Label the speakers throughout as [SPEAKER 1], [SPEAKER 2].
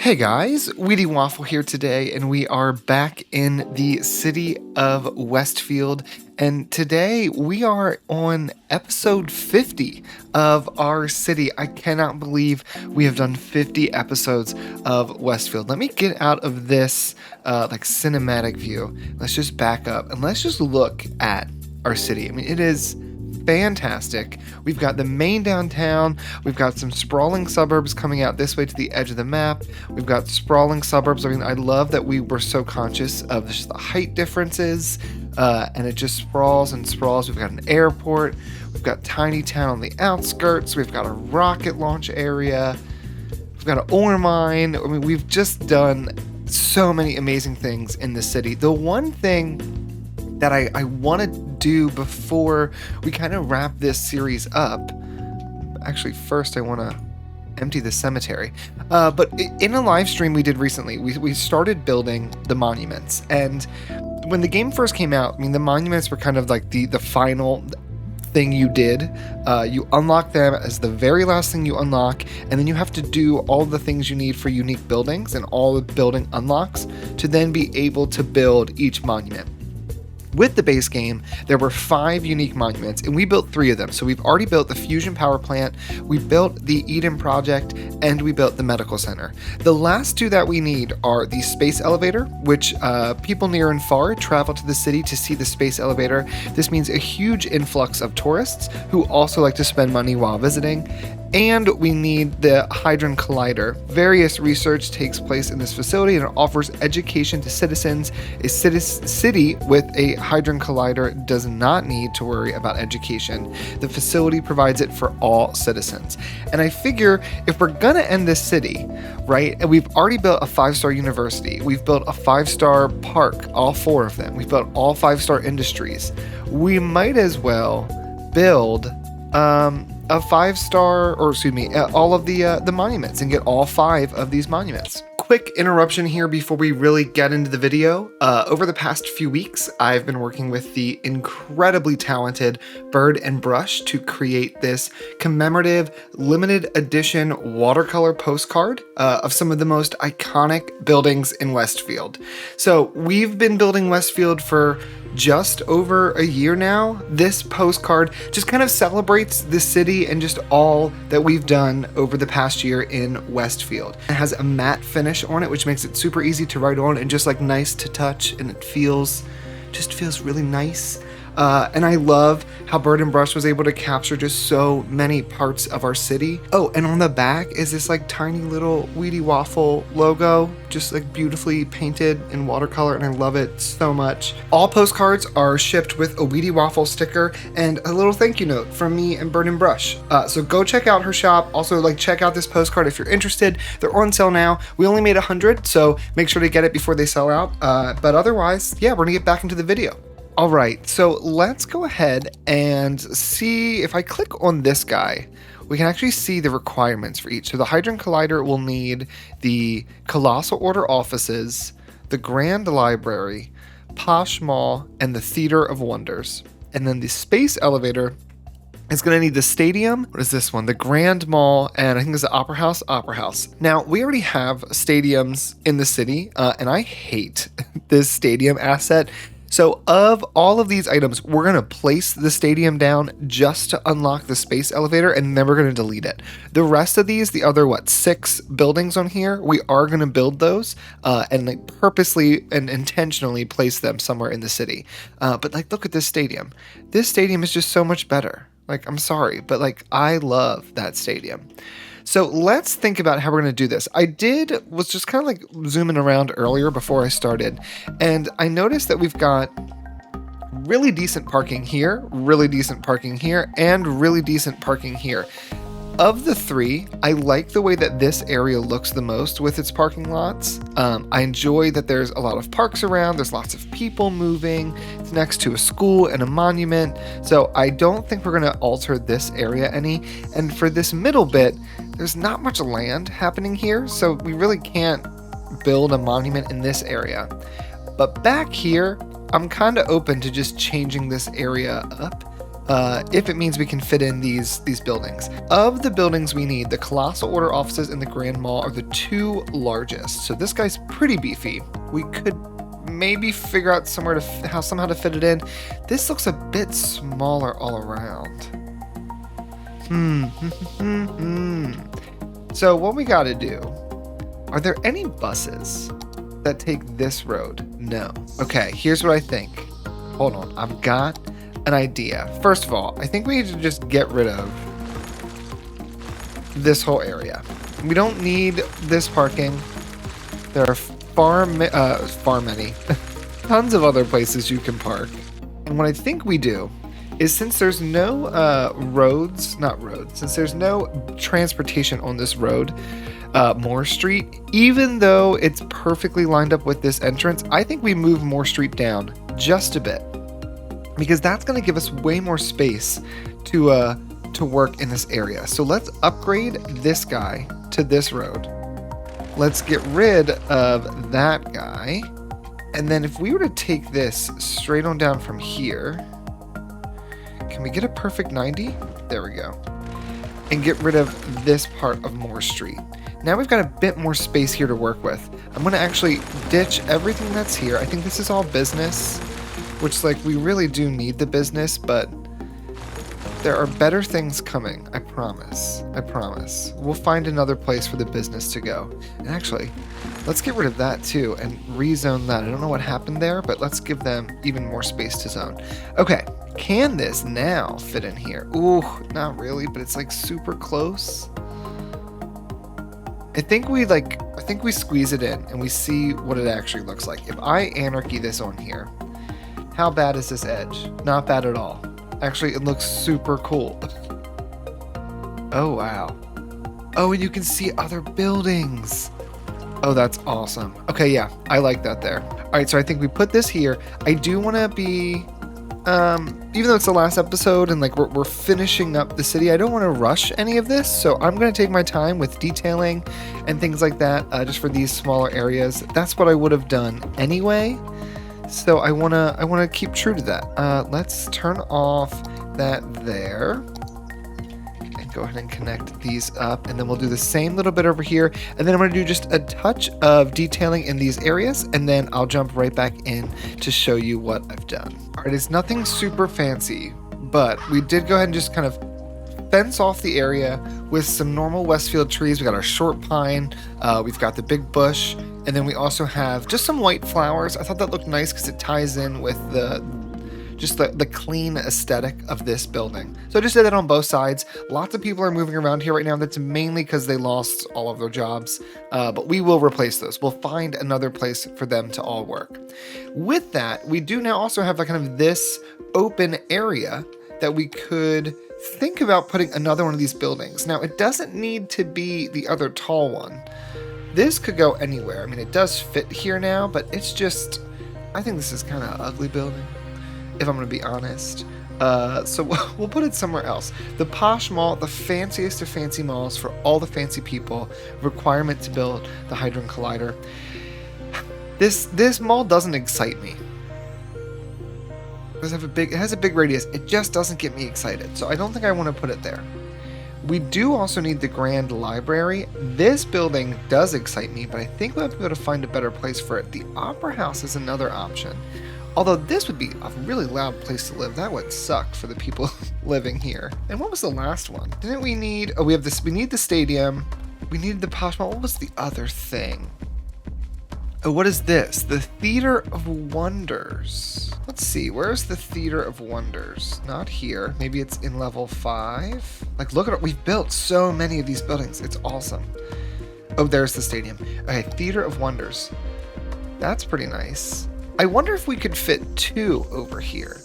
[SPEAKER 1] Hey guys, Wheatywaffle here today, and we are back in the city of Westfield. And today we are on episode 50 of our city. I cannot believe we have done 50 episodes of Westfield. Let me get out of this cinematic view. Let's just back up and let's just look at our city. I mean, it is fantastic. We've got the main downtown. We've got some sprawling suburbs coming out this way to the edge of the map. We've got sprawling suburbs. I mean, I love that we were so conscious of just the height differences, and it just sprawls and sprawls. We've got an airport. We've got tiny town on the outskirts. We've got a rocket launch area. We've got an ore mine. I mean, we've just done so many amazing things in the city. The one thing that I want to do before we kind of wrap this series up. Actually, first I want to empty the cemetery. But in a live stream we did recently, we started building the monuments. And when the game first came out, I mean, the monuments were kind of like the final thing you did. You unlock them as the very last thing you unlock, and then you have to do all the things you need for unique buildings and all the building unlocks to then be able to build each monument. With the base game, there were 5 unique monuments, and we built 3 of them. So we've already built the fusion power plant, we built the Eden project, and we built the medical center. The last 2 that we need are the space elevator, which people near and far travel to the city to see the space elevator. This means a huge influx of tourists who also like to spend money while visiting. And we need the Hadron Collider. Various research takes place in this facility and it offers education to citizens. A city with a Hadron Collider does not need to worry about education. The facility provides it for all citizens. And I figure if we're gonna end this city, right, and we've already built a 5-star university, we've built a 5-star park, all 4 of them, we've built all 5-star industries, we might as well build a 5-star, or excuse me, all of the monuments and get all 5 of these monuments. Quick interruption here before we really get into the video. Over the past few weeks, I've been working with the incredibly talented Bird and Brush to create this commemorative limited edition watercolor postcard of some of the most iconic buildings in Westfield. So we've been building Westfield for just over a year now. This postcard just kind of celebrates the city and just all that we've done over the past year in Westfield. It has a matte finish on it, which makes it super easy to write on and just like nice to touch, and it feels really nice. And I love how Bird and Brush was able to capture just so many parts of our city. Oh, and on the back is this like tiny little Wheatywaffle logo, just like beautifully painted in watercolor, and I love it so much. All postcards are shipped with a Wheatywaffle sticker and a little thank you note from me and Bird and Brush. So go check out her shop. Also, check out this postcard if you're interested. They're on sale now. We only made 100, so make sure to get it before they sell out. But otherwise, yeah, we're gonna get back into the video. All right, so let's go ahead and see if I click on this guy, we can actually see the requirements for each. So the Hadron Collider will need the Colossal Order offices, the Grand Library, Posh Mall, and the Theater of Wonders. And then the space elevator is going to need the stadium. What is this one? The Grand Mall, and I think it's the Opera House. Now, we already have stadiums in the city, and I hate this stadium asset. So of all of these items, we're going to place the stadium down just to unlock the space elevator, and then we're going to delete it. The rest of these, the other, 6 buildings on here, we are going to build those and purposely and intentionally place them somewhere in the city. But look at this stadium. This stadium is just so much better. I'm sorry, but I love that stadium. So let's think about how we're going to do this. I was just kind of zooming around earlier before I started, and I noticed that we've got really decent parking here, really decent parking here, and really decent parking here. Of the 3, I like the way that this area looks the most with its parking lots. I enjoy that there's a lot of parks around, there's lots of people moving, it's next to a school and a monument, so I don't think we're going to alter this area any. And for this middle bit, there's not much land happening here, so we really can't build a monument in this area. But back here, I'm kind of open to just changing this area up if it means we can fit in these buildings. Of the buildings we need, the Colossal Order offices and the Grand Mall are the two largest. So this guy's pretty beefy. We could maybe figure out somewhere to somehow to fit it in. This looks a bit smaller all around. So what we gotta do, are there any buses that take this road? No. Okay, here's what I think. Hold on, I've got an idea. First of all, I think we need to just get rid of this whole area. We don't need this parking. There are far many, tons of other places you can park. And what I think we do is, since there's no since there's no transportation on this road, Moore Street, even though it's perfectly lined up with this entrance, I think we move Moore Street down just a bit, because that's going to give us way more space to work in this area. So let's upgrade this guy to this road. Let's get rid of that guy. And then if we were to take this straight on down from here, can we get a perfect 90? There we go. And get rid of this part of Moore Street. Now we've got a bit more space here to work with. I'm going to actually ditch everything that's here. I think this is all business, which, like, we really do need the business, but there are better things coming. I promise. I promise. We'll find another place for the business to go. And actually, let's get rid of that too and rezone that. I don't know what happened there, but let's give them even more space to zone. Okay, can this now fit in here? Ooh, not really, but it's like super close. I think we squeeze it in and we see what it actually looks like. If I anarchy this on here, how bad is this edge? Not bad at all. Actually, it looks super cool. Oh, wow. Oh, and you can see other buildings. Oh, that's awesome. Okay, yeah, I like that there. All right, so I think we put this here. I do want to be, even though it's the last episode and like we're finishing up the city, I don't want to rush any of this. So I'm going to take my time with detailing and things like that, just for these smaller areas. That's what I would have done anyway. So I wanna keep true to that. Let's turn off that there and go ahead and connect these up, and then we'll do the same little bit over here, and then I'm gonna do just a touch of detailing in these areas, and then I'll jump right back in to show you what I've done. All right, it's nothing super fancy, but we did go ahead and just kind of fence off the area with some normal Westfield trees. We got our short pine, we've got the big bush, and then we also have just some white flowers. I thought that looked nice because it ties in with the clean aesthetic of this building. So I just did that on both sides. Lots of people are moving around here right now. That's mainly because they lost all of their jobs, but we will replace those. We'll find another place for them to all work. With that, we do now also have like kind of this open area that we could think about putting another one of these buildings. Now, it doesn't need to be the other tall one. This could go anywhere. I mean, it does fit here now, but it's just, I think this is kind of an ugly building, if I'm going to be honest. So we'll put it somewhere else. The Posh Mall, the fanciest of fancy malls for all the fancy people. Requirement to build the Hadron Collider. This mall doesn't excite me. It has a big radius. It just doesn't get me excited. So I don't think I want to put it there. We do also need the Grand Library. This building does excite me, but I think we'll have to be able to find a better place for it. The Opera House is another option. Although this would be a really loud place to live. That would suck for the people living here. And what was the last one? Didn't we need... Oh, we need the stadium. We needed the Posh Mall. What was the other thing? Oh, what is this? The Theater of Wonders. Let's see, where's the Theater of Wonders? Not here. Maybe it's in level 5. Like, look at it. We've built so many of these buildings. It's awesome. Oh, there's the stadium. Okay, Theater of Wonders. That's pretty nice. I wonder if we could fit 2 over here.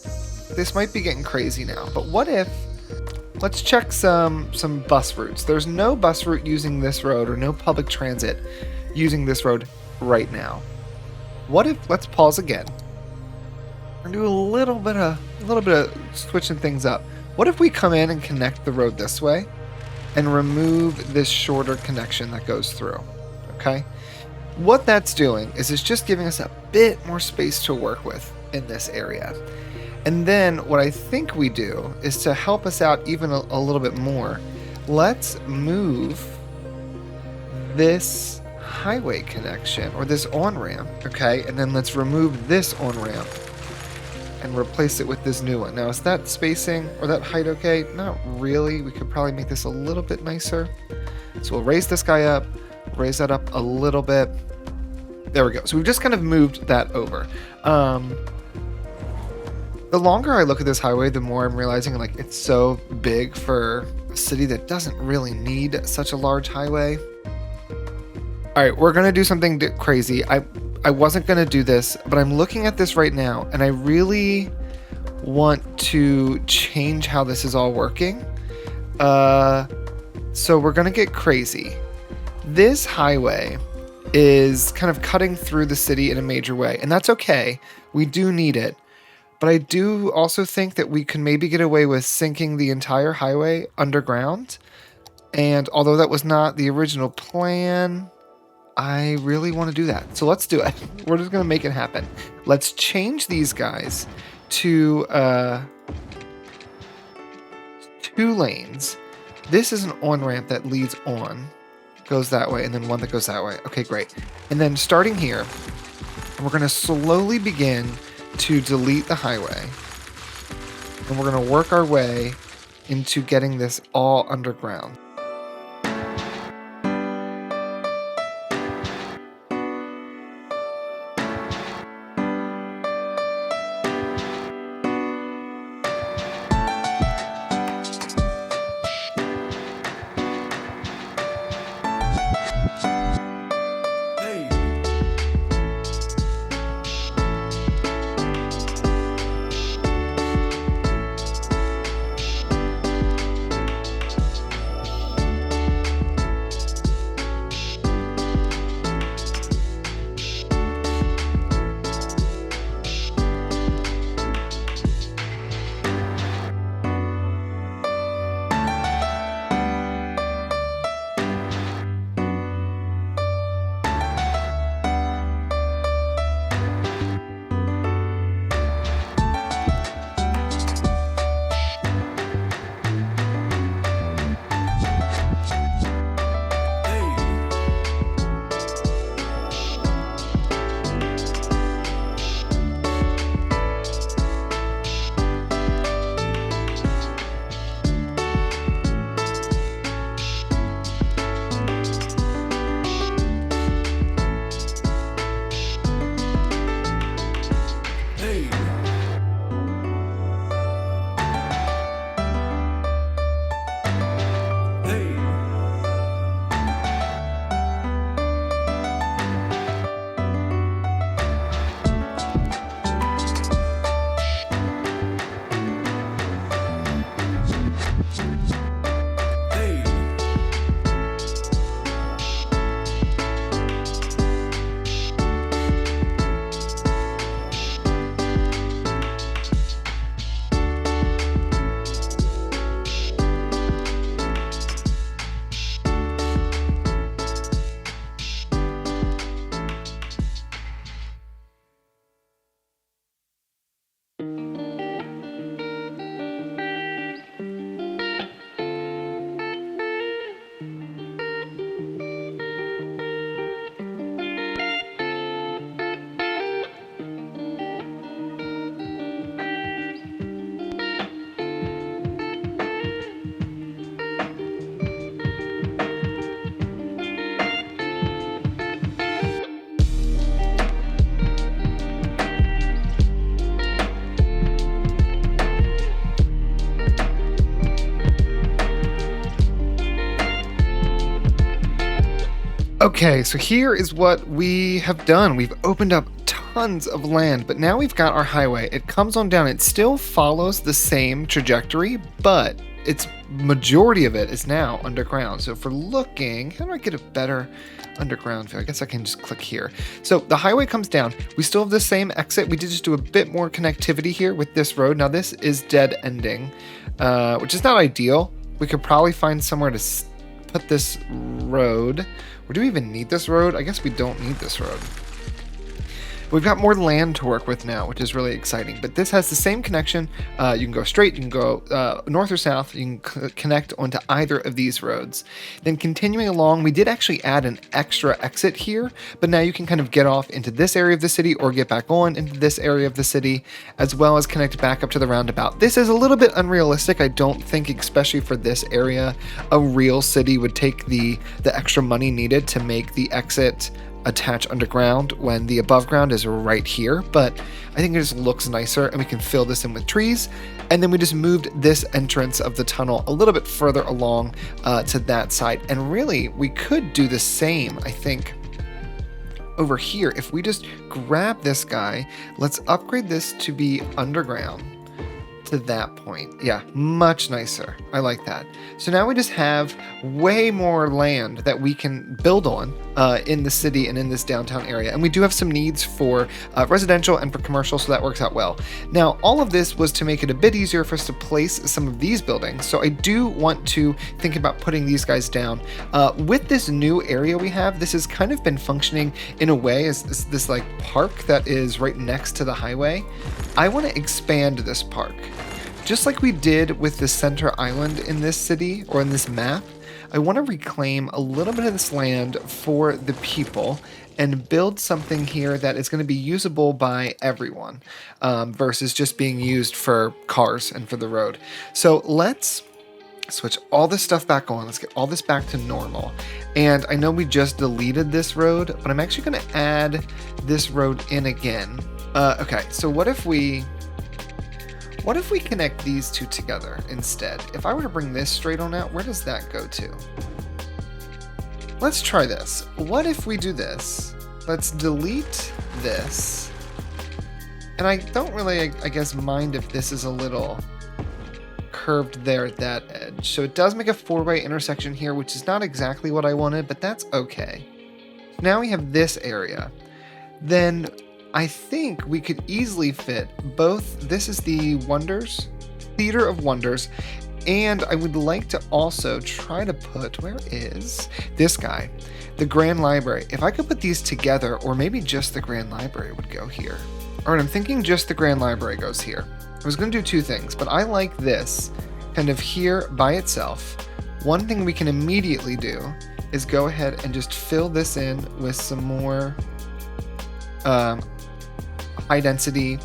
[SPEAKER 1] This might be getting crazy now, but what if... Let's check some bus routes. There's no bus route using this road or no public transit using this road right now. What if, let's pause again and do a little bit of switching things up. What if we come in and connect the road this way and remove this shorter connection that goes through? Okay, what that's doing is it's just giving us a bit more space to work with in this area. And then what I think we do is to help us out even a little bit more. Let's move this highway connection or this on-ramp, okay? And then let's remove this on-ramp and replace it with this new one. Now, is that spacing or that height okay? Not really. We could probably make this a little bit nicer. So we'll raise this guy up, raise that up a little bit. There we go. So we've just kind of moved that over. The longer I look at this highway, the more I'm realizing like it's so big for a city that doesn't really need such a large highway. All right, we're gonna do something crazy. I wasn't gonna do this, but I'm looking at this right now, and I really want to change how this is all working. So we're gonna get crazy. This highway is kind of cutting through the city in a major way, and that's okay. We do need it. But I do also think that we can maybe get away with sinking the entire highway underground. And although that was not the original plan, I really want to do that. So let's do it. We're just going to make it happen. Let's change these guys to 2 lanes. This is an on-ramp that leads on. Goes that way, and then one that goes that way. Okay, great. And then starting here, we're going to slowly begin to delete the highway, and we're going to work our way into getting this all underground. Okay, so here is what we have done. We've opened up tons of land, but now we've got our highway. It comes on down. It still follows the same trajectory, but its majority of it is now underground. So if we're looking, how do I get a better underground view? I guess I can just click here. So the highway comes down. We still have the same exit. We did just do a bit more connectivity here with this road. Now this is dead ending, which is not ideal. We could probably find somewhere to put this road. Or do we even need this road? I guess we don't need this road. We've got more land to work with now, which is really exciting. But this has the same connection. You can go straight, you can go north or south, you can connect onto either of these roads. Then continuing along, we did actually add an extra exit here, but now you can kind of get off into this area of the city or get back on into this area of the city, as well as connect back up to the roundabout. This is a little bit unrealistic. I don't think, especially for this area, a real city would take the extra money needed to make the exit attach underground when the above ground is right here, but I think it just looks nicer, and we can fill this in with trees. And then we just moved this entrance of the tunnel a little bit further along to that side. And really, we could do the same, I think, over here. If we just grab this guy, let's upgrade this to be underground to that point. Yeah, much nicer. I like that. So now we just have way more land that we can build on in the city and in this downtown area. And we do have some needs for residential and for commercial, so that works out well. Now, all of this was to make it a bit easier for us to place some of these buildings. So I do want to think about putting these guys down. With this new area we have, this has kind of been functioning in a way as this like park that is right next to the highway. I want to expand this park. Just like we did with the center island in this city or in this map, I want to reclaim a little bit of this land for the people and build something here that is going to be usable by everyone versus just being used for cars and for the road. So let's switch all this stuff back on. Let's get all this back to normal. And I know we just deleted this road, but I'm actually going to add this road in again. Okay, so what if we connect these two together instead? If I were to bring this straight on out, where does that go to? Let's try this. What if we do this? Let's delete this. And I don't really, I guess, mind if this is a little curved there at that edge. So it does make a 4-way intersection here, which is not exactly what I wanted, but that's okay. Now we have this area. Then I think we could easily fit both. This is the Wonders, Theater of Wonders, and I would like to also try to put, where is this guy? The Grand Library. If I could put these together, or maybe just the Grand Library would go here. All right, I'm thinking just the Grand Library goes here. I was going to do two things, but I like this kind of here by itself. One thing we can immediately do is go ahead and just fill this in with some more high density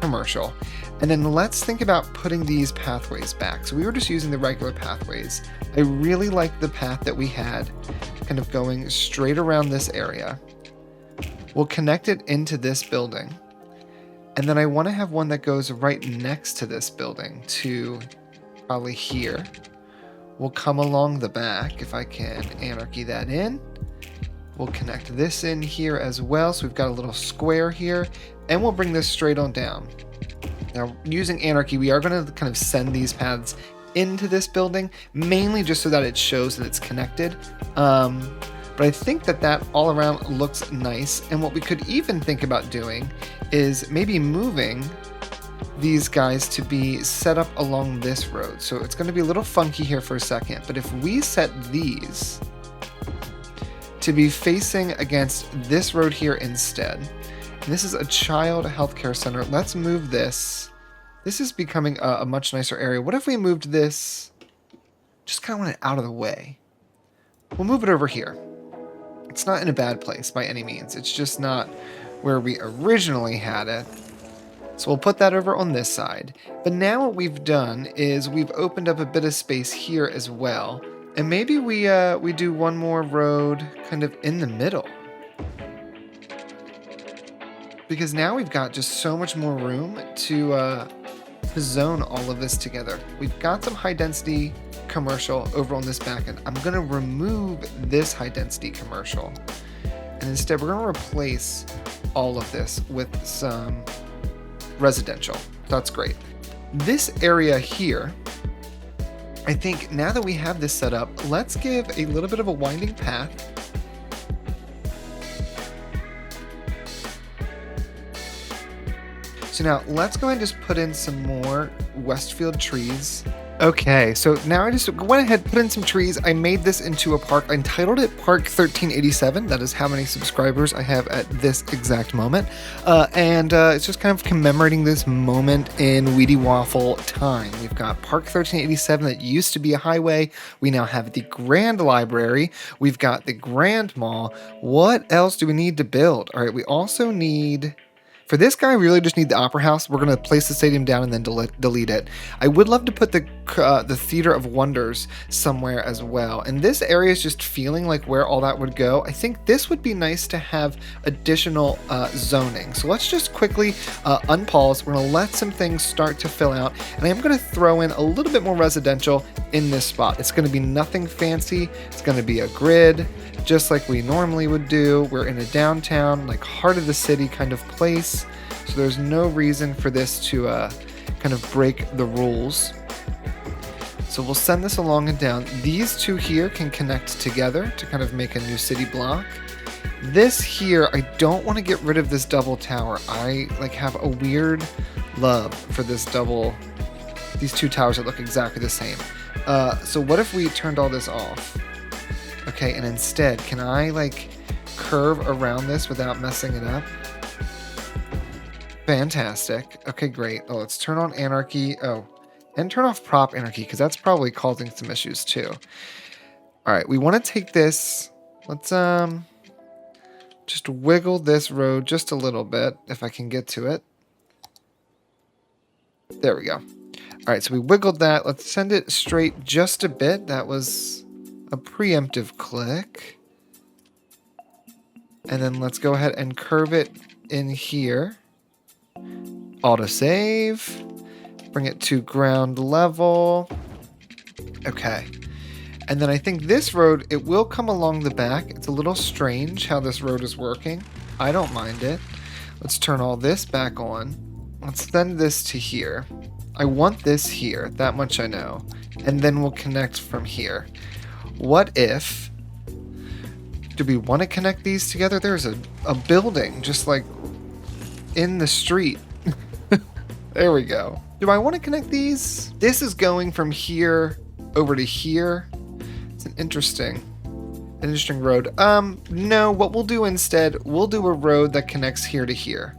[SPEAKER 1] commercial. And then let's think about putting these pathways back. So we were just using the regular pathways. I really like the path that we had kind of going straight around this area. We'll connect it into this building. And then I want to have one that goes right next to this building to probably here. We'll come along the back if I can anarchy that in. We'll connect this in here as well. So we've got a little square here, and we'll bring this straight on down. Now, using anarchy, we are going to kind of send these paths into this building, mainly just so that it shows that it's connected. But I think that all around looks nice. And what we could even think about doing is maybe moving these guys to be set up along this road. So it's going to be a little funky here for a second, but if we set these to be facing against this road here instead. And this is a child healthcare center. Let's move this. This is becoming a much nicer area. What if we moved this? Just kind of want it out of the way. We'll move it over here. It's not in a bad place by any means. It's just not where we originally had it. So we'll put that over on this side. But now what we've done is we've opened up a bit of space here as well. And maybe we do one more road kind of in the middle. Because now we've got just so much more room to zone all of this together. We've got some high density commercial over on this back end. I'm going to remove this high density commercial. And instead we're going to replace all of this with some residential. That's great. This area here, I think now that we have this set up, let's give a little bit of a winding path. So now let's go ahead and just put in some more Westfield trees Okay, so now I just went ahead, put in some trees. I made this into a park. I entitled it Park 1387. That is how many subscribers I have at this exact moment. And it's just kind of commemorating this moment in Wheatywaffle time. We've got Park 1387 that used to be a highway. We now have the Grand Library. We've got the Grand Mall. What else do we need to build? All right, we also need... For this guy, we really just need the Opera House. We're going to place the stadium down and then delete it. I would love to put the Theater of Wonders somewhere as well. And this area is just feeling like where all that would go. I think this would be nice to have additional zoning. So let's just quickly unpause. We're going to let some things start to fill out. And I am going to throw in a little bit more residential in this spot. It's going to be nothing fancy. It's going to be a grid, just like we normally would do. We're in a downtown, like heart of the city kind of place. So there's no reason for this to kind of break the rules. So we'll send this along and down. These two here can connect together to kind of make a new city block. This here, I don't want to get rid of this double tower. I like have a weird love for this these two towers that look exactly the same. So what if we turned all this off? Okay, and instead, can I like curve around this without messing it up? Fantastic. Okay, great. Oh, let's turn on anarchy. Oh, and turn off prop anarchy, because that's probably causing some issues too. All right, we want to take this. Let's just wiggle this road just a little bit, if I can get to it. There we go. All right, so we wiggled that. Let's send it straight just a bit. That was a preemptive click. And then let's go ahead and curve it in here. Autosave. Bring it to ground level. Okay. And then I think this road, it will come along the back. It's a little strange how this road is working. I don't mind it. Let's turn all this back on. Let's send this to here. I want this here. That much I know. And then we'll connect from here. What if... Do we want to connect these together? There's a building just like in the street. There we go. Do I want to connect these? This is going from here over to here. It's an interesting road. No, what we'll do instead, we'll do a road that connects here to here.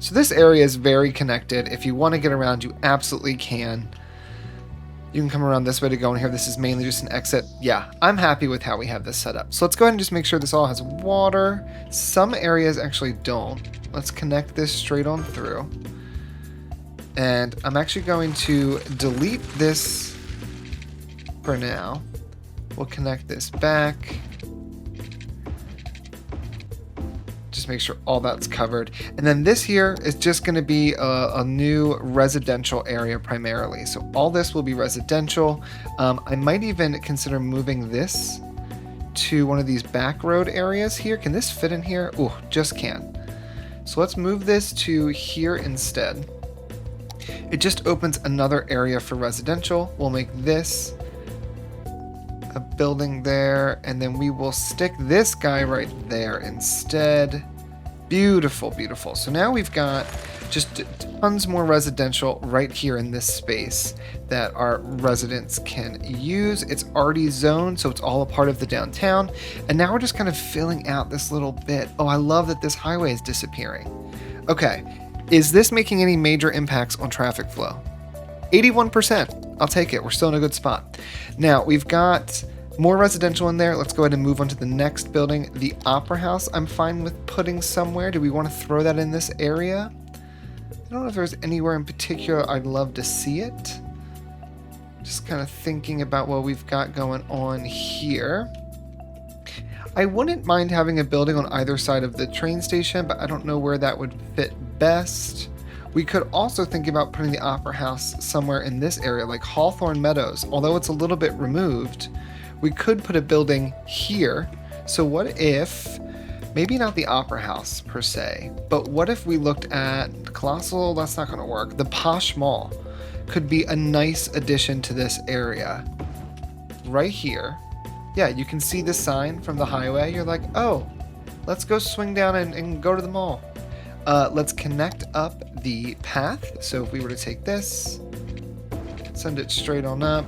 [SPEAKER 1] So this area is very connected. If you want to get around, you absolutely can. You can come around this way to go in here. This is mainly just an exit. Yeah, I'm happy with how we have this set up. So let's go ahead and just make sure this all has water. Some areas actually don't. Let's connect this straight on through. And I'm actually going to delete this for now. We'll connect this back. Just make sure all that's covered. And then this here is just going to be a new residential area primarily. So all this will be residential. I might even consider moving this to one of these back road areas here. Can this fit in here? Oh, just can. So let's move this to here instead. It just opens another area for residential. We'll make this a building there, and then we will stick this guy right there instead. Beautiful, beautiful. So now we've got just tons more residential right here in this space that our residents can use. It's already zoned, so it's all a part of the downtown. And now we're just kind of filling out this little bit. Oh, I love that this highway is disappearing. Okay, is this making any major impacts on traffic flow? 81%. I'll take it. We're still in a good spot. Now, we've got more residential in there. Let's go ahead and move on to the next building. The Opera House, I'm fine with putting somewhere. Do we want to throw that in this area? I don't know if there's anywhere in particular I'd love to see it. Just kind of thinking about what we've got going on here. I wouldn't mind having a building on either side of the train station, but I don't know where that would fit best. We could also think about putting the Opera House somewhere in this area, like Hawthorne Meadows. Although it's a little bit removed, we could put a building here. So what if, maybe not the Opera House per se, but what if we looked at Colossal? That's not going to work. The Posh Mall could be a nice addition to this area. Right here. Yeah, you can see the sign from the highway. You're like, oh, let's go swing down and go to the mall. Let's connect up the path. So if we were to take this, Send it straight on up.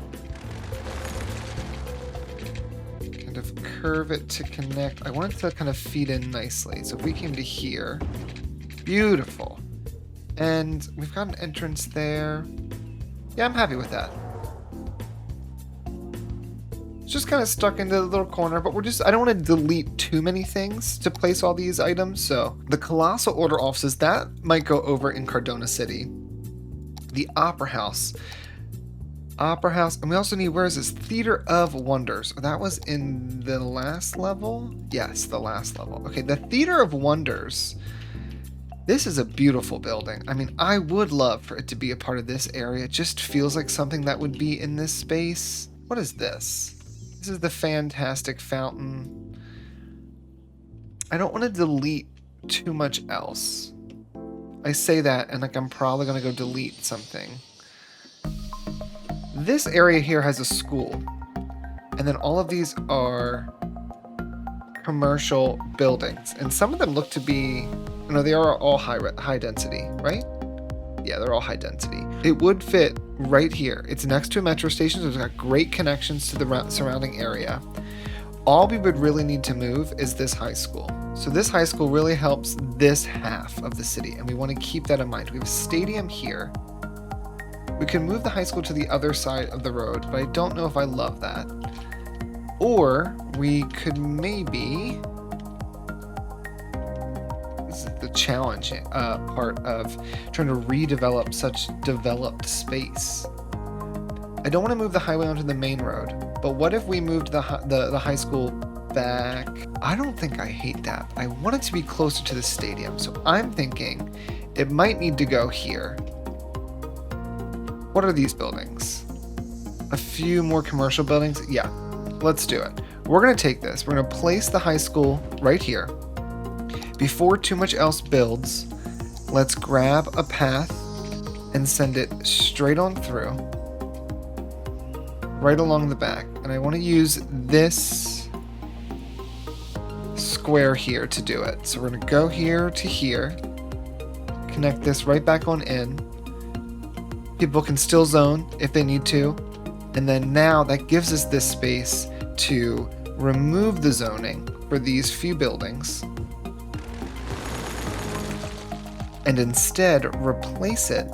[SPEAKER 1] Kind of curve it to connect. I want it to kind of feed in nicely. So if we came to here, beautiful. And we've got an entrance there. Yeah, I'm happy with that. It's just kind of stuck into the little corner, but I don't want to delete too many things to place all these items. So the Colossal order offices, that might go over in Cardona City. The Opera House. And we also need, where is this? Theater of Wonders. That was in the last level? Yes, the last level. Okay, the Theater of Wonders. This is a beautiful building. I mean, I would love for it to be a part of this area. It just feels like something that would be in this space. What is this? This is the fantastic fountain. I don't want to delete too much else. I say that and like I'm probably going to go delete something. This area here has a school. And then all of these are commercial buildings. And some of them look to be, they are all high density, right? Yeah, they're all high density. It would fit right here. It's next to a metro station, so it's got great connections to the surrounding area. All we would really need to move is this high school. So this high school really helps this half of the city, and we want to keep that in mind. We have a stadium here. We can move the high school to the other side of the road, but I don't know if I love that. Or we could maybe... This is the challenging part of trying to redevelop such developed space. I don't want to move the highway onto the main road, but what if we moved the high school back? I don't think I hate that. I want it to be closer to the stadium, so I'm thinking it might need to go here. What are these buildings? A few more commercial buildings? Yeah, let's do it. We're going to take this. We're going to place the high school right here. Before too much else builds, let's grab a path and send it straight on through, right along the back. And I want to use this square here to do it. So we're going to go here to here, connect this right back on in. People can still zone if they need to. And then now that gives us this space to remove the zoning for these few buildings and instead replace it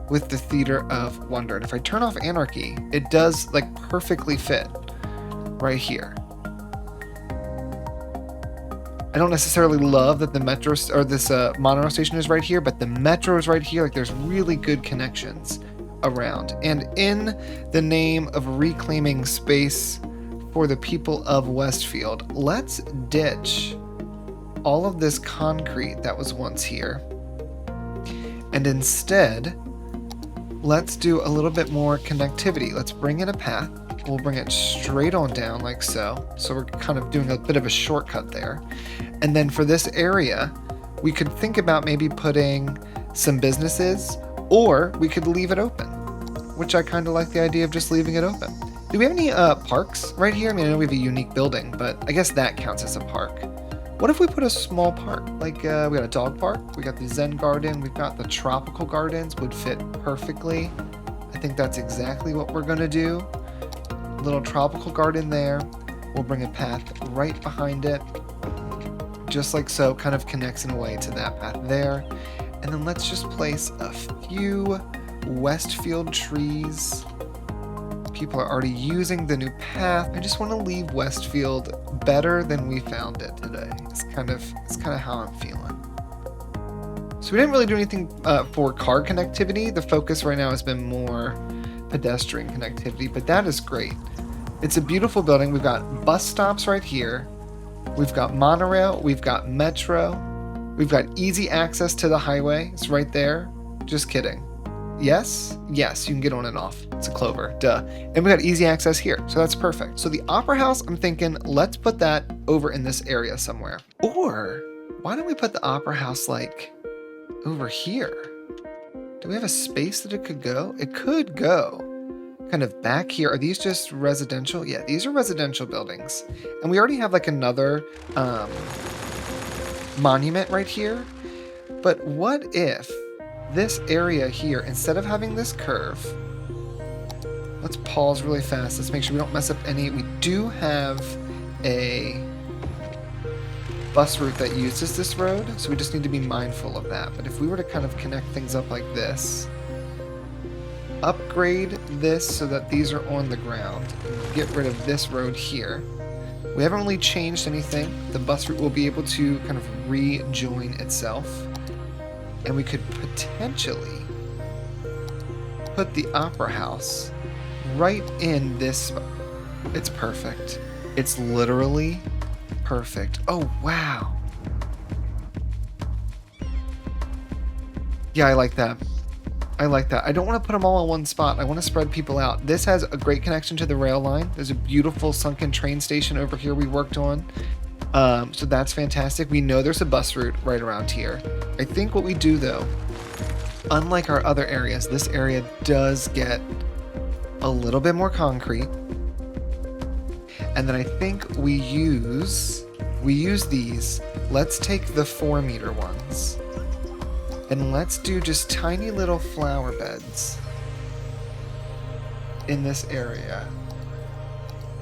[SPEAKER 1] with the Theater of Wonder. And if I turn off Anarchy, it does like perfectly fit right here. I don't necessarily love that the metro or this monorail station is right here, but the metro is right here. Like there's really good connections around. And in the name of reclaiming space for the people of Westfield, let's ditch all of this concrete that was once here. And instead, let's do a little bit more connectivity. Let's bring in a path. We'll bring it straight on down like so. So we're kind of doing a bit of a shortcut there. And then for this area, we could think about maybe putting some businesses, or we could leave it open, which I kind of like the idea of just leaving it open. Do we have any parks right here? I mean, I know we have a unique building, but I guess that counts as a park. What if we put a small park? Like we got a dog park, we got the Zen garden, we've got the tropical gardens, would fit perfectly. I think that's exactly what we're gonna do. A little tropical garden there. We'll bring a path right behind it, just like so, kind of connects in a way to that path there. And then let's just place a few Westfield trees. People are already using the new path. I just want to leave Westfield better than we found it today. It's kind of how I'm feeling. So we didn't really do anything for car connectivity. The focus right now has been more pedestrian connectivity, but that is great. It's a beautiful building. We've got bus stops right here. We've got monorail. We've got metro. We've got easy access to the highway. It's right there. Just kidding. Yes, you can get on and off. It's a Clover, duh. And we got easy access here, so that's perfect. So the Opera House, I'm thinking, let's put that over in this area somewhere. Or why don't we put the Opera House like over here? Do we have a space that it could go? It could go kind of back here. Are these just residential? Yeah, these are residential buildings. And we already have like another monument right here. But what if this area here, instead of having this curve, let's pause really fast. Let's make sure we don't mess up any. We do have a bus route that uses this road, so we just need to be mindful of that. But if we were to kind of connect things up like this, upgrade this so that these are on the ground, get rid of this road here. We haven't really changed anything. The bus route will be able to kind of rejoin itself. And we could potentially put the Opera House right in this. It's perfect. It's literally perfect. Oh, wow. Yeah, I like that. I like that. I don't want to put them all in one spot. I want to spread people out. This has a great connection to the rail line. There's a beautiful sunken train station over here we worked on. So that's fantastic. We know there's a bus route right around here. I think what we do though, unlike our other areas, this area does get a little bit more concrete. And then I think we use these. Let's take the 4-meter ones. And let's do just tiny little flower beds in this area.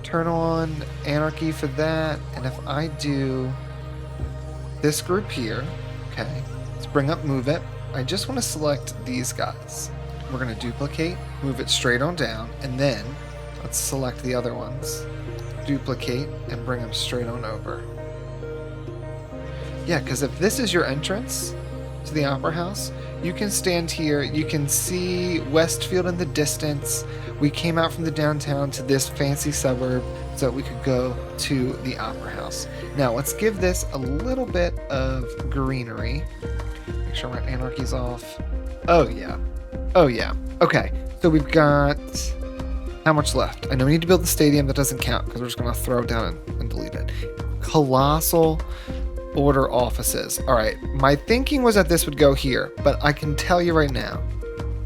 [SPEAKER 1] Turn on anarchy for that. And if I do this group here, okay, let's bring up move it. I just want to select these guys. We're going to duplicate, move it straight on down, and then let's select the other ones. Duplicate and bring them straight on over. Yeah, because if this is your entrance to the Opera House, you can stand here, you can see Westfield in the distance. We came out from the downtown to this fancy suburb so that we could go to the Opera House. Now let's give this a little bit of greenery. Make sure my anarchy's off. Oh yeah. Oh yeah. Okay, so we've got how much left? I know we need to build the stadium. That doesn't count because we're just going to throw it down and delete it. Colossal order offices. All right, my thinking was that this would go here, but I can tell you right now,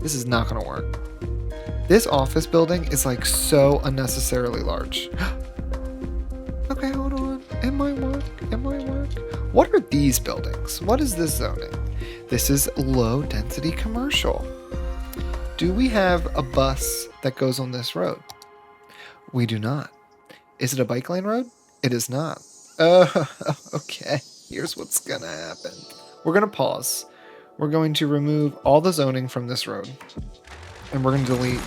[SPEAKER 1] this is not going to work. This office building is like so unnecessarily large. Okay, hold on. It might work. It might work. What are these buildings? What is this zoning? This is low density commercial. Do we have a bus that goes on this road? We do not. Is it a bike lane road? It is not. Oh, okay. Here's what's gonna happen. We're gonna pause. We're going to remove all the zoning from this road. And we're gonna delete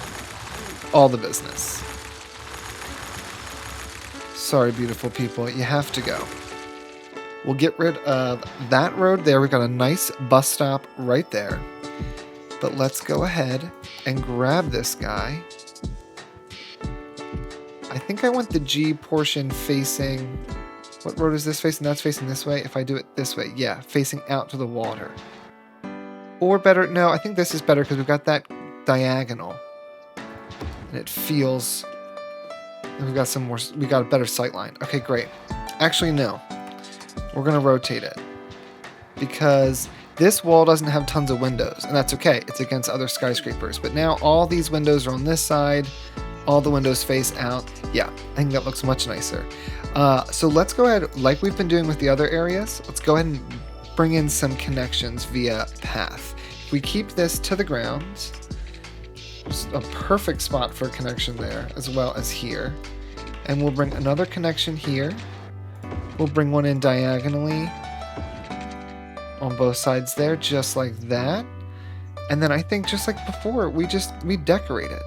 [SPEAKER 1] all the business. Sorry, beautiful people. You have to go. We'll get rid of that road there. We've got a nice bus stop right there. But let's go ahead and grab this guy. I think I want the G portion facing... What road is this facing? That's facing this way. If I do it this way, yeah, facing out to the water. Or better, no, I think this is better because we've got that diagonal. And it feels... We've got some more... We got a better sight line. Okay, great. Actually, no. We're going to rotate it. Because this wall doesn't have tons of windows. And that's okay. It's against other skyscrapers. But now all these windows are on this side. All the windows face out. Yeah, I think that looks much nicer. So let's go ahead, like we've been doing with the other areas, let's go ahead and bring in some connections via path. If we keep this to the ground, just a perfect spot for a connection there, as well as here. And we'll bring another connection here. We'll bring one in diagonally on both sides there, just like that. And then I think just like before, we decorate it.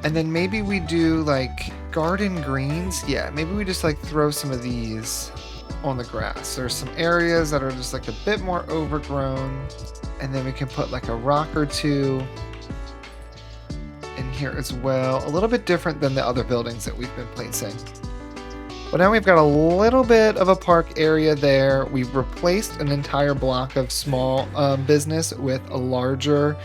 [SPEAKER 1] And then maybe we do like garden greens. Yeah, maybe we just like throw some of these on the grass. There's some areas that are just like a bit more overgrown. And then we can put like a rock or two in here as well. A little bit different than the other buildings that we've been placing. But now we've got a little bit of a park area there. We've replaced an entire block of small business with a larger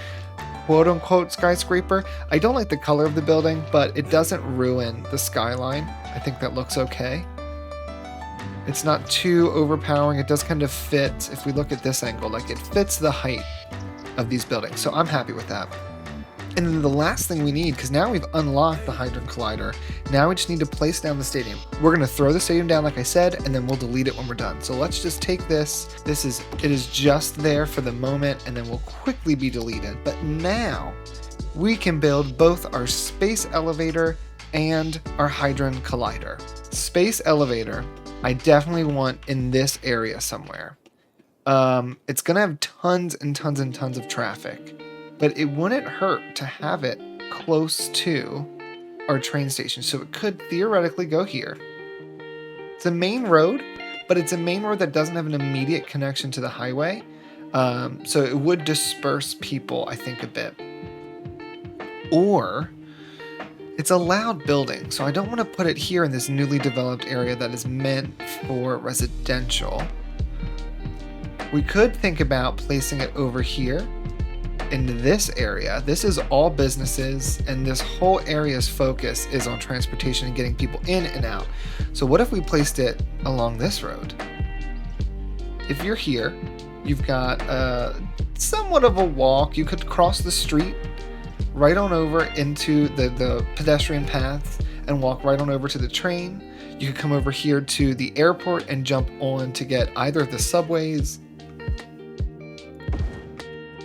[SPEAKER 1] quote-unquote skyscraper. I don't like the color of the building, but it doesn't ruin the skyline. I think that looks okay. It's not too overpowering. It does kind of fit, if we look at this angle, like it fits the height of these buildings. So I'm happy with that. And then the last thing we need, because now we've unlocked the Hadron Collider, now we just need to place down the stadium. We're going to throw the stadium down like I said, and then we'll delete it when we're done. So let's just take this. It is just there for the moment, and then we'll quickly be deleted. But now we can build both our space elevator and our Hadron Collider. Space elevator, I definitely want in this area somewhere. It's going to have tons and tons and tons of traffic. But it wouldn't hurt to have it close to our train station. So it could theoretically go here. It's a main road, but it's a main road that doesn't have an immediate connection to the highway. So it would disperse people, I think, a bit. Or it's a loud building. So I don't want to put it here in this newly developed area that is meant for residential. We could think about placing it over here. In this area. This is all businesses, and this whole area's focus is on transportation and getting people in and out. So what if we placed it along this road? If you're here, you've got somewhat of a walk. You could cross the street right on over into the pedestrian paths and walk right on over to the train. You could come over here to the airport and jump on to get either of the subways.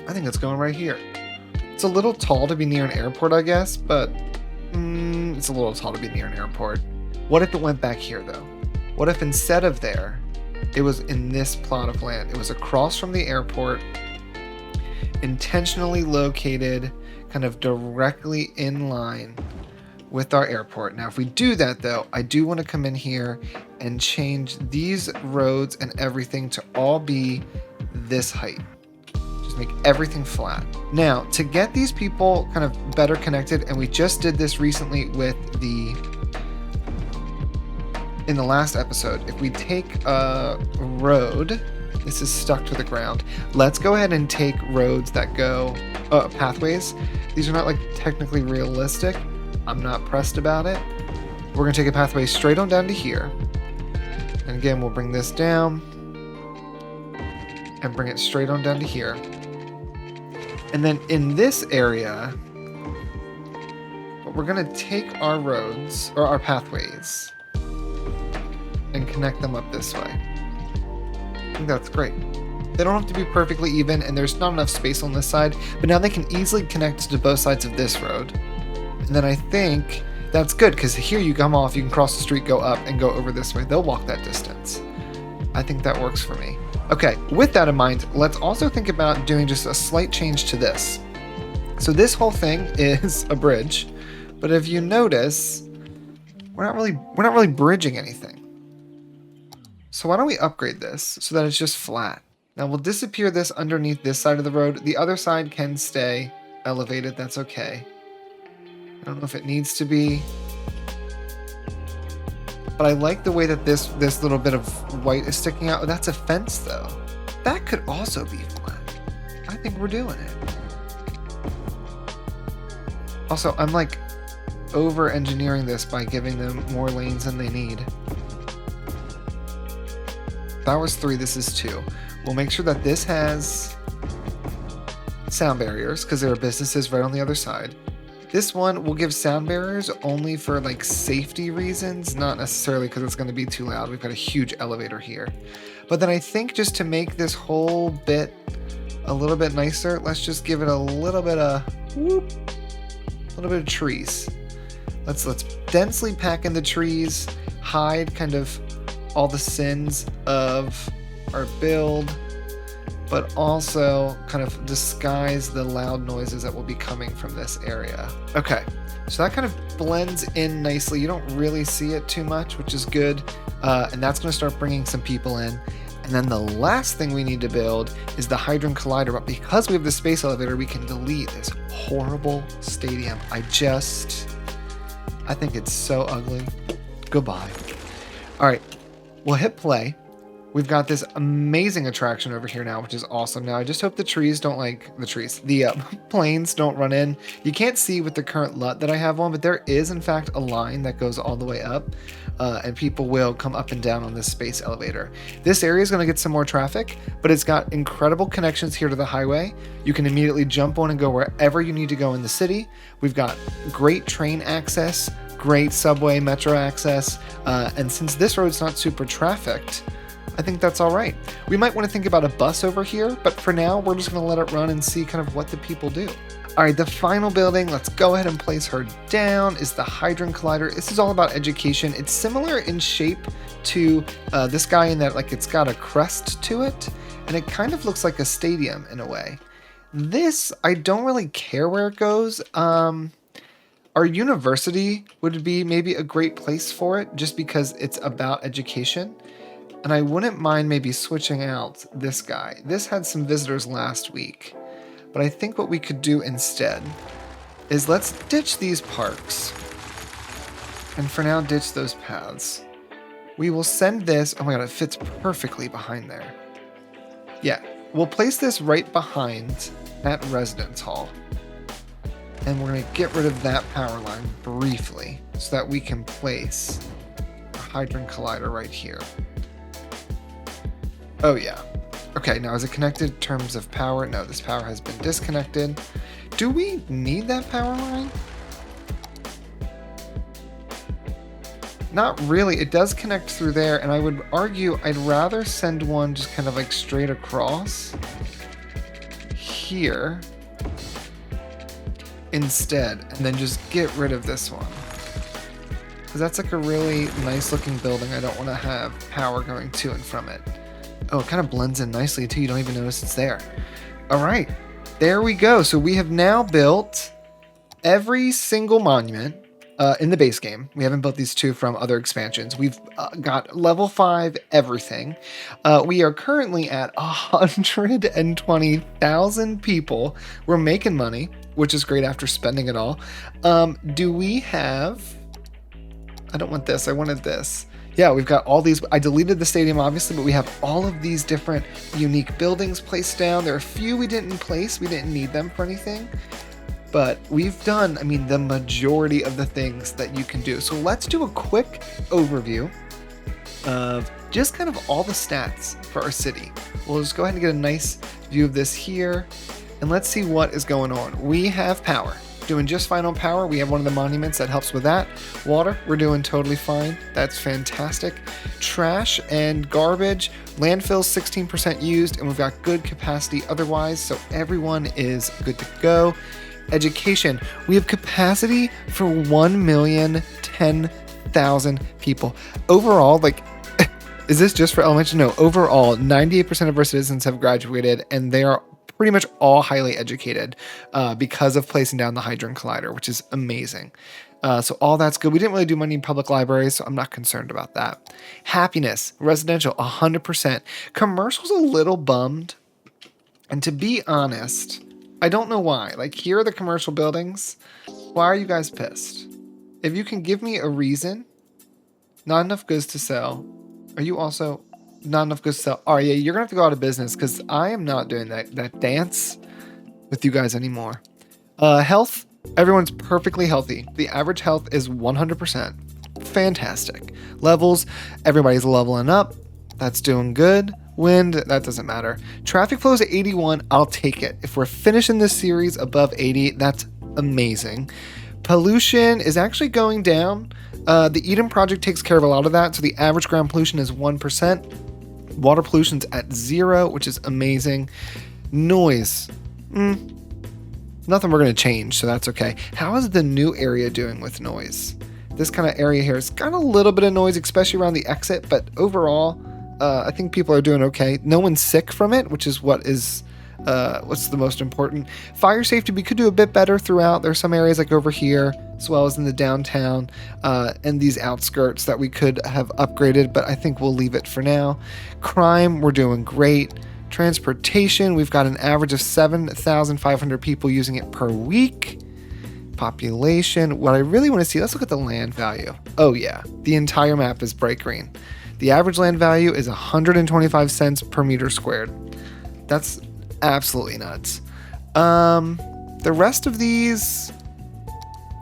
[SPEAKER 1] I think it's going right here. It's a little tall to be near an airport, I guess, but it's a little tall to be near an airport. What if it went back here, though? What if instead of there, it was in this plot of land? It was across from the airport, intentionally located, kind of directly in line with our airport. Now, if we do that, though, I do want to come in here and change these roads and everything to all be this height. Make everything flat. Now, to get these people kind of better connected, and we just did this recently in the last episode, if we take a road, this is stuck to the ground. Let's go ahead and take roads that go, pathways. These are not like technically realistic. I'm not pressed about it. We're gonna take a pathway straight on down to here. And again, we'll bring this down and bring it straight on down to here. And then in this area, we're going to take our roads, or our pathways, and connect them up this way. I think that's great. They don't have to be perfectly even, and there's not enough space on this side, but now they can easily connect to both sides of this road. And then I think that's good, because here you come off, you can cross the street, go up, and go over this way. They'll walk that distance. I think that works for me. Okay, with that in mind, let's also think about doing just a slight change to this. So this whole thing is a bridge, but if you notice, we're not really bridging anything. So why don't we upgrade this so that it's just flat? Now we'll disappear this underneath this side of the road. The other side can stay elevated, that's okay. I don't know if it needs to be. But I like the way that this little bit of white is sticking out. That's a fence, though. That could also be flat. I think we're doing it. Also, I'm like over-engineering this by giving them more lanes than they need. That was 3, this is 2. We'll make sure that this has sound barriers, because there are businesses right on the other side. This one will give sound barriers only for like safety reasons, not necessarily because it's going to be too loud. We've got a huge elevator here. But then I think just to make this whole bit a little bit nicer, let's just give it a little bit of trees. Let's densely pack in the trees, hide kind of all the sins of our build, but also kind of disguise the loud noises that will be coming from this area. Okay, so that kind of blends in nicely. You don't really see it too much, which is good. And that's gonna start bringing some people in. And then the last thing we need to build is the Hadron Collider. But because we have the space elevator, we can delete this horrible stadium. I think it's so ugly. Goodbye. All right, we'll hit play. We've got this amazing attraction over here now, which is awesome. Now, I just hope the trees don't the planes don't run in. You can't see with the current LUT that I have on, but there is, in fact, a line that goes all the way up, and people will come up and down on this space elevator. This area is going to get some more traffic, but it's got incredible connections here to the highway. You can immediately jump on and go wherever you need to go in the city. We've got great train access, great subway, metro access, and since this road's not super trafficked, I think that's all right. We might want to think about a bus over here, but for now, we're just going to let it run and see kind of what the people do. All right, the final building, let's go ahead and place her down, is the Hadron Collider. This is all about education. It's similar in shape to this guy in that it's got a crest to it, and it kind of looks like a stadium in a way. This, I don't really care where it goes. Our university would be maybe a great place for it, just because it's about education. And I wouldn't mind maybe switching out this guy. This had some visitors last week. But I think what we could do instead is let's ditch these parks. And for now, ditch those paths. We will send this... Oh my god, it fits perfectly behind there. Yeah, we'll place this right behind that residence hall. And we're going to get rid of that power line briefly so that we can place a Hadron Collider right here. Oh yeah. Okay, now is it connected in terms of power? No, this power has been disconnected. Do we need that power line? Not really. It does connect through there, and I would argue I'd rather send one just kind of straight across here instead, and then just get rid of this one. Because that's a really nice looking building. I don't want to have power going to and from it. Oh, it kind of blends in nicely too. You don't even notice it's there. All right, there we go. So we have now built every single monument in the base game. We haven't built these two from other expansions. We've got level 5 everything. We are currently at 120,000 people. We're making money, which is great after spending it all. Do we have... I don't want this. I wanted this. Yeah, we've got all these. I deleted the stadium, obviously, but we have all of these different unique buildings placed down. There are a few we didn't place. We didn't need them for anything. But we've done, the majority of the things that you can do. So let's do a quick overview of just kind of all the stats for our city. We'll just go ahead and get a nice view of this here. And let's see what is going on. We have power. Doing just fine on power. We have one of the monuments that helps with that. Water, we're doing totally fine. That's fantastic. Trash and garbage, landfills 16% used, and we've got good capacity otherwise, so everyone is good to go. Education, we have capacity for 1,010,000 people. Overall, is this just for elementary? No, overall, 98% of our citizens have graduated, and they are pretty much all highly educated because of placing down the Hadron Collider, which is amazing. So all that's good. We didn't really do money in public libraries, so I'm not concerned about that. Happiness, residential, 100%. Commercial's a little bummed. And to be honest, I don't know why. Here are the commercial buildings. Why are you guys pissed? If you can give me a reason, not enough goods to sell. Are you also... not enough goods to sell? Oh yeah, you're gonna have to go out of business because I am not doing that dance with you guys anymore. Health, everyone's perfectly healthy. The average health is 100%. Fantastic. Levels, everybody's leveling up. That's doing good. Wind, that doesn't matter. Traffic flow is at 81. I'll take it. If we're finishing this series above 80, that's amazing. Pollution is actually going down. The Eden Project takes care of a lot of that, so the average ground pollution is 1%. Water pollution's at 0, which is amazing. Noise. Nothing we're going to change, so that's okay. How is the new area doing with noise? This kind of area here has got a little bit of noise, especially around the exit, but overall, I think people are doing okay. No one's sick from it, which is what's the most important. Fire safety, we could do a bit better throughout. There's some areas over here, as well as in the downtown and these outskirts that we could have upgraded, but I think we'll leave it for now. Crime, we're doing great. Transportation, we've got an average of 7,500 people using it per week. Population, what I really want to see, let's look at the land value. Oh yeah, the entire map is bright green. The average land value is 125 cents per meter squared. That's absolutely nuts. The rest of these,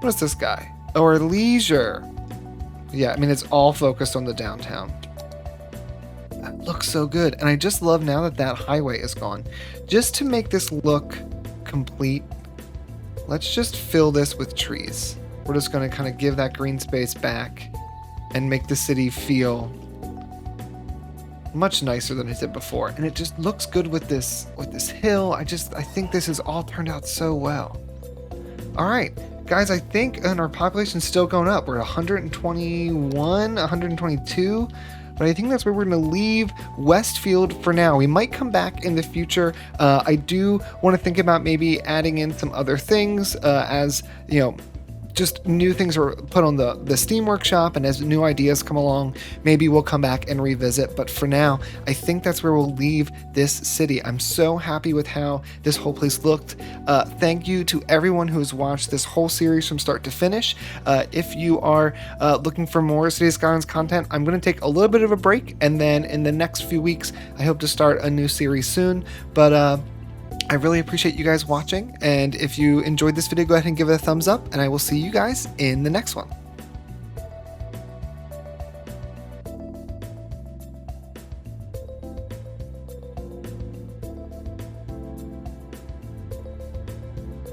[SPEAKER 1] what is this guy? Or leisure. Yeah, I mean, it's all focused on the downtown. That looks so good. And I just love now that that highway is gone. Just to make this look complete, let's just fill this with trees. We're just going to kind of give that green space back and make the city feel much nicer than it did before. And it just looks good with this hill. I think this has all turned out so well. All right, guys, I think our population's still going up. We're 121, 122. But I think that's where we're going to leave Westfield for now. We might come back in the future. I do want to think about maybe adding in some other things as, you know, just new things are put on the Steam Workshop, and as new ideas come along, maybe we'll come back and revisit. But for now, I think that's where we'll leave this city. I'm so happy with how this whole place looked. Thank you to everyone who has watched this whole series from start to finish. If you are looking for more City Skylines content, I'm going to take a little bit of a break, and then in the next few weeks, I hope to start a new series soon. But I really appreciate you guys watching, and if you enjoyed this video, go ahead and give it a thumbs up, and I will see you guys in the next one.